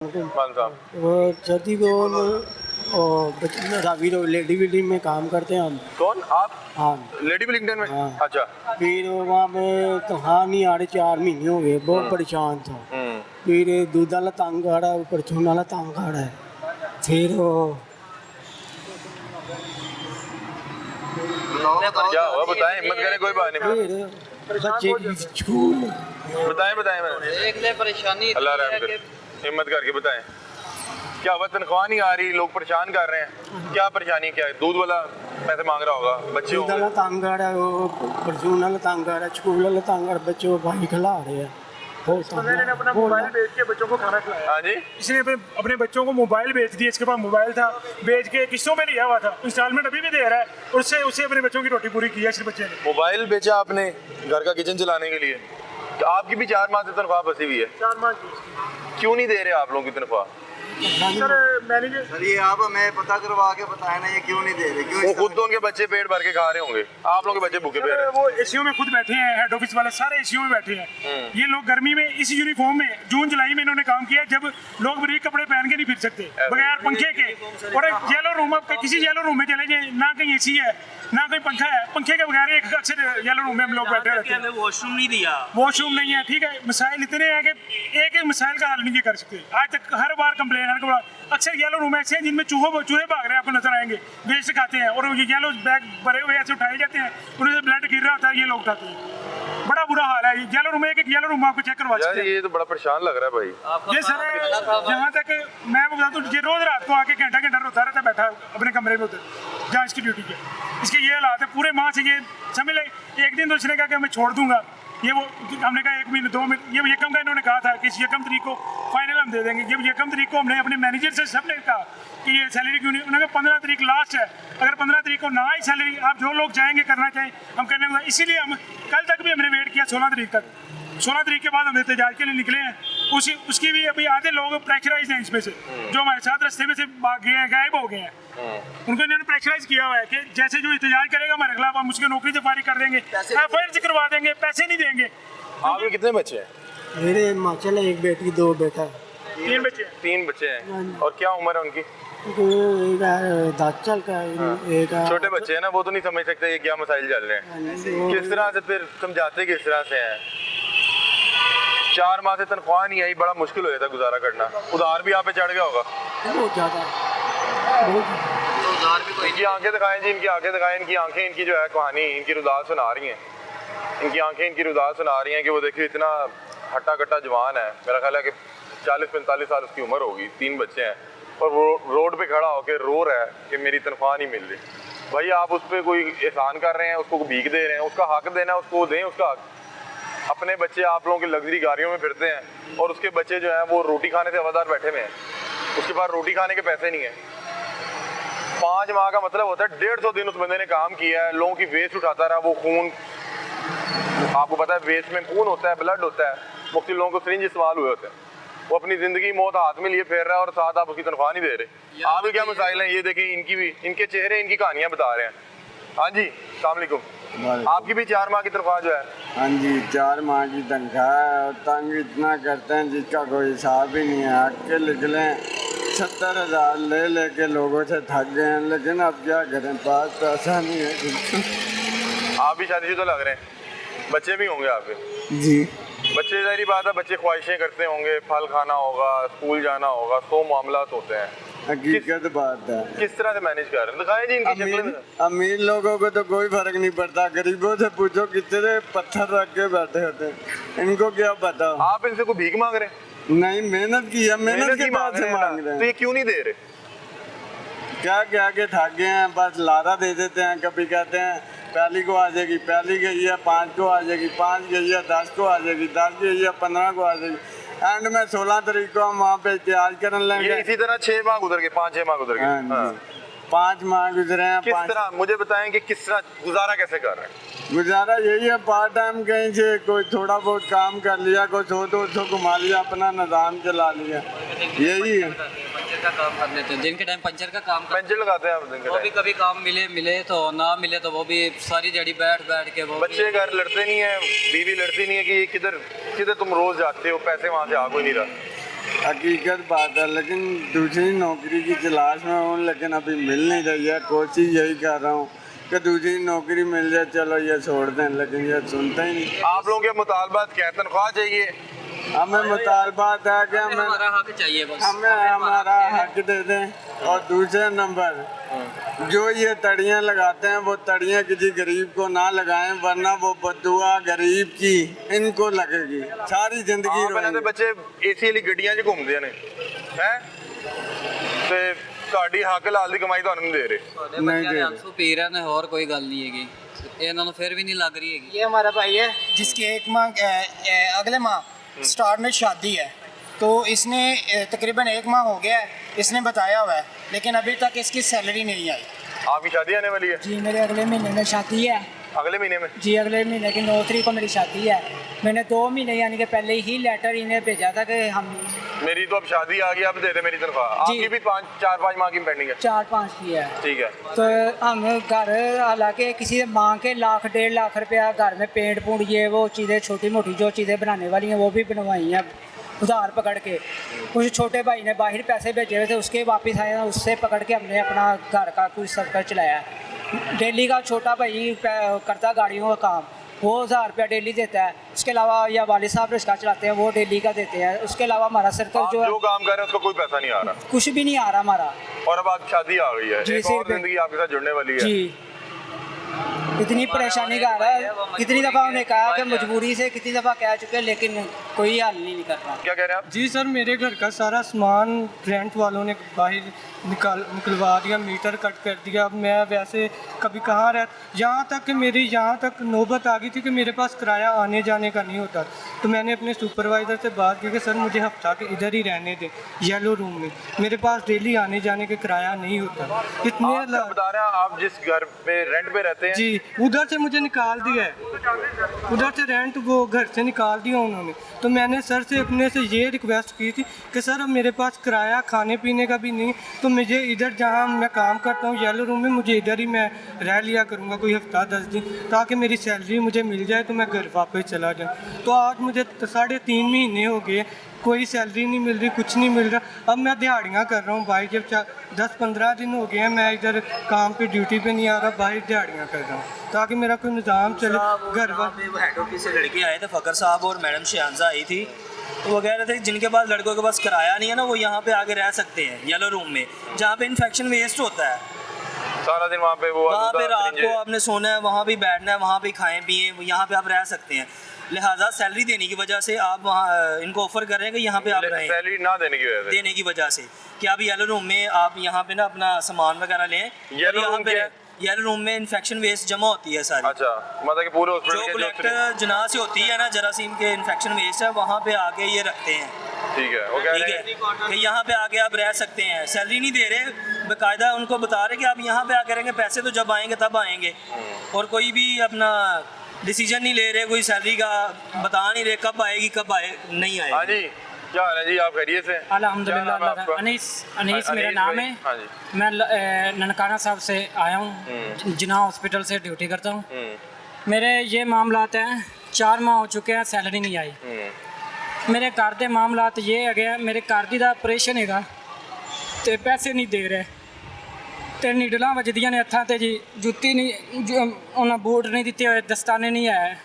खान साहब। वो सर्दी को रावी लेडी बिल्डिंग में काम करते हैं हम। कौन आप? हाँ लेडी विलिंगटन में? हाँ। अच्छा। फिर वहाँ पे तनख्वाह नहीं आ रही, 4 महीने हो गए, बहुत परेशान था। फिर दूध वाला तंग आ रहा है, ऊपर चून वाला तंग आ रहा है। फिर वो क्या हुआ बताएं, हिम्मत करें, कोई बात नहीं। फिर बच्चे की स्कूल बताएं बताएं एक ले परेशानी अल्लाह रहम करे, हिम्मत करके बताएं क्या हुआ। तनख्वाह नहीं आ रही, लोग परेशान कर रहे हैं, क्या परेशानी क्या है? दूध वाला पैसे मांग रहा होगा, बच्चे दूध वाला तंग आ रहा है, वो परचून वाला तंग आ रहा है, स्कूल वाला तंग आ रहा है, बच्चे को भाई खिला रहे हैं। मैंने अपना मोबाइल बेच के बच्चों को खाना खिलाया। हाँ जी, इसने अपने बच्चों को मोबाइल बेच दिया, इसके पास मोबाइल था, बेच के किस्तों में लिया हुआ था, इंस्टॉलमेंट अभी भी दे रहा है, और उससे अपने बच्चों की रोटी पूरी की है इस बच्चे ने। मोबाइल बेचा आपने घर का किचन चलाने के लिए? तो आपकी भी 4 माह से तनख्वाह फंसी हुई है, 4 माह की। क्यों नहीं दे रहे आप लोगों की तनख्वाह? सर मैनेजर सर ये आप हमें पता करवा के बताए ना, ये क्यों नहीं दे रहे? क्यों वो खुद तो उनके बच्चे पेट भर के खा रहे होंगे, आप लोगों के बच्चे भूखे पेट हैं। वो एसीओ में खुद बैठे हैं, हेड ऑफिस वाले सारे एसीओ में बैठे हैं। ये लोग गर्मी में इस यूनिफॉर्म में जून जुलाई में इन्होंने काम किया, जब लोग बारीक कपड़े पहन के नहीं फिर सकते बगैर पंखे के। और एक येलो रूम, आप किसी येलो रूम में चले जाए, ना कहीं एसी है ना कोई पंखा है, पंखे के बगैर एक अक्सर येलो रूम में हम लोग बैठे रहते हैं। वॉशरूम नहीं दिया, वॉशरूम नहीं है, ठीक है। मिसाइल इतने हैं कि एक मिसाइल का हल नहीं कर सकते। आज तक हर बार कंप्लेन, हर बार अक्सर येलो रूम ऐसे हैं जिनमें चूहे भाग रहे हैं, आपको नजर आएंगे, वेस्ट खाते हैं, और ये येलो बैग भरे हुए ऐसे उठाए जाते हैं, उनमें से ब्लड गिर रहा होता है, ये लोग उठाते हैं। बड़ा बुरा हाल है। येलो रूम, एक येलो रूम आपको चेक करवा यार सकते हैं। ये तो बड़ा परेशान लग रहा है भाई। ये सर जहाँ तक मैं बता दूँ, ये रोज रात को आके घंटा घंटा रोता रहता है बैठा अपने कमरे में उधर, जहाँ इसकी ड्यूटी है। इसके ये हालात है पूरे माह से। ये समझ ले, एक दिन तो इसने कहा कि मैं छोड़ दूंगा, ये वो हमने कहा 1 महीने 2 महीने, ये यकम का इन्होंने कहा था कि इस यकम तारीख को फाइनल हम दे देंगे। जब यकम तारीख को हमने अपने मैनेजर से सबने कहा कि ये सैलरी क्यों नहीं, उन्होंने कहा 15 तारीख लास्ट है, अगर 15 तारीख को ना आई सैलरी, आप जो लोग जाएंगे करना चाहें हम करने को, इसीलिए हम कल तक भी हमने वेट किया 16 तारीख तक। 16 तारीख के बाद हम एहतजाज के लिए निकले हैं। उसकी भी अभी आधे लोग प्रेशराइज हैं इसमें से, जो हमारे साथ रास्ते में से भाग गए हैं, गायब हो गए हैं। उनको इन्होंने प्रेशराइज किया हुआ है कि जैसे जो एहतजाज करेगा हमारे खिलाफ, हम उसकी नौकरी से फारिग कर देंगे, FIR करवा देंगे, पैसे नहीं देंगे। आपके कितने बच्चे हैं? मेरे हिमाचल है, एक बेटी 2 बेटा है। 3 बच्चे हैं। 3 बच्चे हैं। और क्या उम्र है उनकी? एक 10 साल का है, एक छोटे बच्चे हैं ना, वो तो नहीं समझ सकते ये क्या मसाइल चल रहे हैं। किस तरह से फिर समझाते किस तरह से हैं? 4 माह से तनख्वाह नहीं आई, बड़ा मुश्किल हो जाता गुजारा करना। उधार भी यहाँ पे चढ़ गया होगा। बहुत ज़्यादा उधार भी कोई इनकी आंखें दिखाएं जी, इनकी आंखें दिखाएं। इनकी आंखें, इनकी जो है कहानी, इनकी रुदात सुना रही हैं। इनकी आंखें इनकी रुदात सुना रही हैं कि वो देखिए इतना हट्टा कट्टा जवान है, मेरा ख्याल है कि 40-45 साल उसकी उम्र होगी, 3 बच्चे हैं, और वो रोड पे खड़ा होकर रो रहा है कि मेरी तनख्वाह नहीं मिल रही। भाई आप उस पर कोई एहसान कर रहे हैं, उसको भीख दे रहे हैं, उसका हक देना है उसको दें, उसका हक। अपने बच्चे आप लोगों की लग्जरी गाड़ियों में फिरते हैं, और उसके बच्चे जो हैं वो रोटी खाने से हवादार बैठे हुए हैं, उसके पास रोटी खाने के पैसे नहीं है। 5 माह का मतलब होता है 150 दिन उस बंदे ने काम किया है, लोगों की वेस्ट उठाता रहा। वो खून, आपको पता है वेस्ट में खून होता है, ब्लड होता है, मुख्तलिफ लोगों को सिरिंज इस्तेमाल हुए होते हैं। वो अपनी जिंदगी मौत हाथ में लिए फेर रहा है, और साथ आप उसकी तनख्वाह नहीं दे रहे। आपके क्या मसाइल हैं ये देखें, इनकी भी, इनके चेहरे इनकी कहानियां बता रहे हैं। हाँ जी, अस्सलाम वालेकुम। आपकी भी 4 माह की तनख्वाह जो है? हाँ जी, 4 माह की तनख्वाह है, और तंग इतना करते हैं जिसका कोई हिसाब ही नहीं है। आके लिख लें 70,000 ले लेके लोगों से थक गए हैं, लेकिन अब क्या करें, पास पैसा नहीं है। आप भी शादीशुदा लग रहे हैं, बच्चे भी होंगे आपके? जी बच्चे, जाहिर बात है बच्चे ख्वाहिशें करते होंगे, फल खाना होगा, स्कूल जाना होगा, 100 मामलात होते हैं। हकीकत बात है। किस तरह से मैनेज कर रहे हैं? दिखाएं जी इनकी शक्ल। अमीर लोगों को तो कोई फर्क नहीं पड़ता, गरीबों से पूछो कितने पत्थर रख के बैठे होते हैं, इनको क्या पता। आप इनसे कोई भीख मांग रहे हैं? नहीं, मेहनत की है, मेहनत के बाद से मांग रहे तो ये हैं। क्यों नहीं दे रहे? क्या क्या के थक गए हैं, बस लारा दे देते हैं। कभी कहते हैं पहली को आ जाएगी, पहली गई है 5 को आ जाएगी, 5 गई है 10 को आ जाएगी, 10 गई है 15 को आ जाएगी। एंड में 16 तारीख को हम वहाँ पे इत्याज करने ये लेंगे। इसी तरह 6 माह गुजर गए, 5-6 माह गुजर हाँ गए। हाँ। जी, 5 माह गुजरे हैं। किस तरह, मुझे बताएं कि किस तरह गुजारा कैसे कर रहे हैं? गुजारा यही है, पार्ट टाइम कहीं से कोई थोड़ा बहुत काम कर लिया, कोई 100-200 घुमा लिया, अपना निज़ाम चला लिया, यही है। पंचर का काम कर लेते हैं, दिन के टाइम पंचर का काम कर, पेंशन लगाते हैं आप दिन के वो भी टाइम? कभी काम मिले तो ना मिले तो वो भी सारी जड़ी बैठ के वो बच्चे घर लड़ते नहीं है, बीवी लड़ती नहीं है कि ये किधर किधर तुम रोज जाते हो, पैसे वहाँ से आ कोई नहीं रहा? हकीकत बात है, लेकिन दूसरी नौकरी की तलाश में हूँ, लेकिन अभी मिल नहीं रही है। कोशिश यही कर रहा हूँ कि दूसरी नौकरी मिल जाए, चलो ये छोड़ दें, लेकिन ये सुनते ही नहीं। आप लोगों के मुतालबात क्या, तनख्वाह चाहिए? हमें मुतालबात है कि हमें हमारा हक चाहिए बस। हमें हमारा हक दे दें। और दूसरे नंबर, जो ये तड़ियाँ लगाते हैं वो तड़ियाँ किसी गरीब को ना लगाएं, वरना वो बद्दुआ गरीब की इनको लगेगी सारी जिंदगी ਪਹਿਲਾਂ ਤੇ रोएंगे। ਬੱਚੇ ਏਸੀ ਵਾਲੀ ਗੱਡੀਆਂ 'ਚ ਘੁੰਮਦੇ ਨੇ ਹੈ ਤੇ ਤੁਹਾਡੀ ਹੱਕ ਲਾਲ ਦੀ ਕਮਾਈ ਤੁਹਾਨੂੰ ਨਹੀਂ ਦੇ ਰਹੇ। ਤੁਹਾਡੇ ਬੱਚਿਆਂ ਦੇ ਅੰਸੂ ਪੀ ਰਹੇ ਨੇ, ਹੋਰ ਕੋਈ ਗੱਲ ਨਹੀਂ ਹੈਗੀ। ਇਹਨਾਂ ਨੂੰ ਫਿਰ ਵੀ नहीं लग रही हैगी। ये हमारा भाई है जिसकी एक माह अगले माह स्टार्ट में शादी है, तो इसने तकरीबन एक माह हो गया है, इसने बताया हुआ है, लेकिन अभी तक इसकी सैलरी नहीं आई। आपकी शादी आने वाली है जी मेरे अगले महीने में शादी है। अगले महीने में? जी अगले महीने की 9 तारीख को मेरी शादी है। मैंने 2 महीने यानी कि पहले ही लेटर इन्हें भेजा था कि हम मेरी तो अब शादी आ गई, अब दे दे मेरी तनख्वाह। आपकी भी 4-5 माह की पेंडिंग है? 4-5 की है। ठीक है। तो हम घर हालांकि किसी से मांग के 1,00,000-1.5 लाख रुपया घर में पेंट पूंट ये वो चीज़ें छोटी मोटी जो चीज़ें बनाने वाली हैं वो भी बनवाई हैं उधार पकड़ के। कुछ छोटे भाई ने बाहर पैसे भेजे हुए थे, उसके वापस आए, उससे पकड़ के हमने अपना घर का कुछ सर्कल चलाया। डेली का छोटा भाई करता गाड़ियों का काम, वो 1,000 रुपया डेली देता है। उसके अलावा या वालिद साहब रिक्शा चलाते हैं, वो डेली का देते हैं। उसके अलावा हमारा सर्कल आप जो है जो काम कर रहे हैं उसका कोई पैसा नहीं आ रहा, कुछ भी नहीं आ रहा हमारा। और अब आपकी शादी आ गई है, जी, एक और सिर्फ- जिंदगी आपके साथ जुड़ने वाली है। जी इतनी परेशानी का आ रहा है। कितनी दफ़ा उन्हें कहा कि मजबूरी से, कितनी दफ़ा कह चुके हैं, लेकिन कोई हल नहीं कर रहा। क्या कह रहे हैं आप? जी सर, मेरे घर का सारा सामान रेंट वालों ने बाहर निकलवा दिया, मीटर कट कर दिया। अब मैं वैसे कभी कहाँ यहाँ तक कि मेरी यहाँ तक नौबत आ गई थी कि मेरे पास किराया आने जाने का नहीं होता। तो मैंने अपने सुपरवाइज़र से बात की कि सर मुझे हफ्ता के इधर ही रहने दें, येलो रूम में, मेरे पास डेली आने जाने का किराया नहीं होता। इतने आप क्या बता रहे हैं, आप जिस घर पे रेंट पे रहते हैं? जी, उधर से मुझे निकाल दिया है, उधर से रेंट वो घर से निकाल दिया उन्होंने। तो मैंने सर से अपने से ये रिक्वेस्ट की थी कि सर अब मेरे पास किराया खाने पीने का भी नहीं, तो मुझे इधर जहाँ मैं काम करता हूँ येलो रूम में, मुझे इधर ही मैं रह लिया करूँगा कोई हफ्ता 10 दिन, ताकि मेरी सैलरी मुझे मिल जाए तो मैं घर वापस चला जाऊँ। तो आज मुझे 3.5 महीने हो गए, कोई सैलरी नहीं मिल रही, कुछ नहीं मिल रहा। अब मैं दिहाड़ियाँ कर रहा हूँ भाई, जब 10-15 दिन हो गए हैं मैं इधर काम पे ड्यूटी पे नहीं आ रहा, बाहर दिहाड़ियाँ कर रहा हूँ ताकि मेरा कोई निज़ाम चले घर वहाँ पे वो हेड ऑफिस से लड़के आए थे, फ़कर साहब और मैडम शियांजा आई थी। तो वो कह रहे थे कि जिनके पास लड़कों के पास किराया नहीं है ना, वो यहाँ पे आके रह सकते हैं येलो रूम में, जहाँ पे इन्फेक्शन वेस्ट होता है। सारा दिन वहाँ पे वो वहाँ पे रात परिंजे। को आपने सोना है, वहाँ पे बैठना है, वहाँ पे खाएं पिएँ, यहाँ पे आप रह सकते हैं। लिहाजा सैलरी देने की वजह से आप वहाँ इनको ऑफर कर रहे हैं कि यहाँ पे आप रहें, सैलरी ना देने की वजह से? देने की वजह से कि आप येलो रूम में आप यहाँ पे ना अपना सामान वगैरह लें। येलो यहाँ रूम पे क्या है? येलो रूम में इन्फेक्शन वेस्ट जमा होती है सारी। अच्छा, मतलब कि पूरे जो हॉस्पिटल कलेक्ट जना से होती है ना, जरासीम के इन्फेक्शन वेस्ट है, वहाँ पे आके ये रखते हैं। ठीक है, वो कह ठीक रहे है हैं कि यहाँ पे आके आप रह सकते हैं, सैलरी नहीं दे रहे, बाकायदा उनको बता रहे कि आप यहाँ पे आके रहेंगे, पैसे तो जब आएंगे तब आएंगे, और कोई भी अपना डिसीजन नहीं ले रहे, कोई सैलरी का बता नहीं रहे कब आएगी कब नहीं हाँ आएगी। जी, क्या हाल है जी, आप खैरियत से? क्या नाम है अल्हम्दुलिल्लाह। आपका? अनीस मेरा नाम भाई? है। हाँ जी। मैं ननकाना साहब से आया हूँ, जिना हॉस्पिटल से ड्यूटी करता हूँ। मेरे ये मामलात हैं, 4 माह हो चुके हैं, सैलरी नहीं आई। मेरे घर के मामलात ये है, मेरे घर दी दा ऑपरेशन है तो पैसे नहीं दे रहे, तो नीडल वजदियाँ ने हत्थां ते जी, जुत्ती नहीं, उन्हें बूट नहीं दिते हुए, दस्ताने नहीं है,